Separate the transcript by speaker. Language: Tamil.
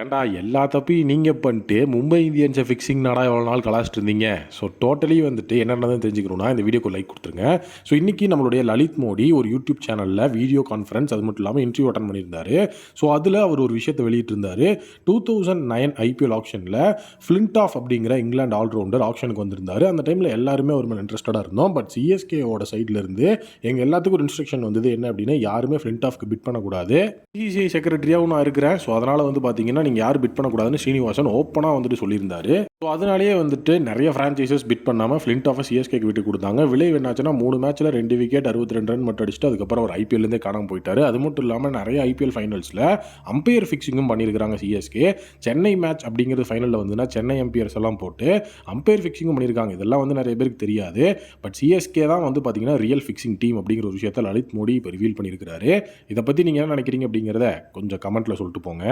Speaker 1: ஏன்டா எல்லா தப்பையும் நீங்கள் பண்ணிட்டு மும்பை இந்தியன்ஸை ஃபிக்ஸிங் நாடா எவ்வளோ நாள் கலாச்சிட்டு இருந்தீங்க. ஸோ டோட்டலி வந்துட்டு என்ன நடந்ததுன்னு தெரிஞ்சுக்கணும்னா இந்த வீடியோக்கு லைக் கொடுத்துருங்க. ஸோ இன்றைக்கி நம்மளுடைய லலித் மோடி ஒரு யூடியூப் சேனலில் வீடியோ கான்ஃபரன்ஸ் அது மட்டும் இல்லாமல் இன்டர்வியூ அட்டன் பண்ணியிருந்தார். ஸோ அதில் அவர் ஒரு விஷயத்தை வெளியிட்டிருந்தார். 2009 ஐபிஎல் ஆப்ஷனில் ஃப்ளின்டாஃப் அப்படிங்கிற இங்கிலாந்து ஆல்ரவுண்டர் ஆப்ஷனுக்கு வந்திருந்தார். அந்த டைமில் எல்லாருமே ஒரு மேலே இன்ட்ரெஸ்டடாக இருந்தோம். பட் சிஎஸ்கேவோட சைட்லேருந்து எங்கள் எல்லாத்துக்கும் ஒரு இன்ஸ்ட்ரக்ஷன் வந்தது என்ன அப்படின்னா, யாருமே ஃப்ளின்டாஃப்க்கு பிட் பண்ணக்கூடாது. பிசிசிஐ செக்ரட்டரியாகவும் நான் இருக்கிறேன். ஸோ அதனால் வந்து பார்த்தீங்கன்னா நீங்கள் யார் பிட் பண்ணக்கூடாதுன்னு ஸ்ரீனிவாசன் ஓப்பனாக வந்துட்டு சொல்லியிருந்தாரு. ஸோ அதனாலேயே வந்துட்டு நிறைய ஃப்ரான்ச்சைசஸ் பிட் பண்ணாமல் ஃப்ளின்டாஃபை சிஎஸ்கேக்கு விட்டு கொடுத்தாங்க. விளைவு என்னாச்சுன்னா 3 மேட்ச்சில் 2 விக்கெட் 62 ரன் மட்டும் அடிச்சுட்டு அதுக்கப்புறம் அவர் ஐபிஎல்லேருந்தே காணாமல் போயிட்டார். அது மட்டும் இல்லாமல் நிறைய ஐபிஎல் ஃபைனல்ஸில் அம்பையர் ஃபிக்ஸிங்கும் பண்ணியிருக்காங்க சிஎஸ்கே. சென்னை மேட்ச் அப்படிங்கிறது ஃபைனலில் வந்துன்னா சென்னை அம்பையர்ஸ் எல்லாம் போட்டு அம்பையர் ஃபிக்ஸிங்கும் பண்ணியிருக்காங்க. இதெல்லாம் வந்து நிறைய பேருக்கு தெரியாது. பட் சிஎஸ்கே தான் வந்து பார்த்தீங்கன்னா ரியல் ஃபிக்ஸிங் டீம் அப்படிங்கிற ஒரு விஷயத்தை லலித் மோடி இப்போ ரிவீல் பண்ணியிருக்காரு. இதை பற்றி நீங்கள் என்ன நினைக்கிறீங்க அப்படிங்கிறத கொஞ்சம் கமெண்ட்டில் சொல்லிட்டு போங்க.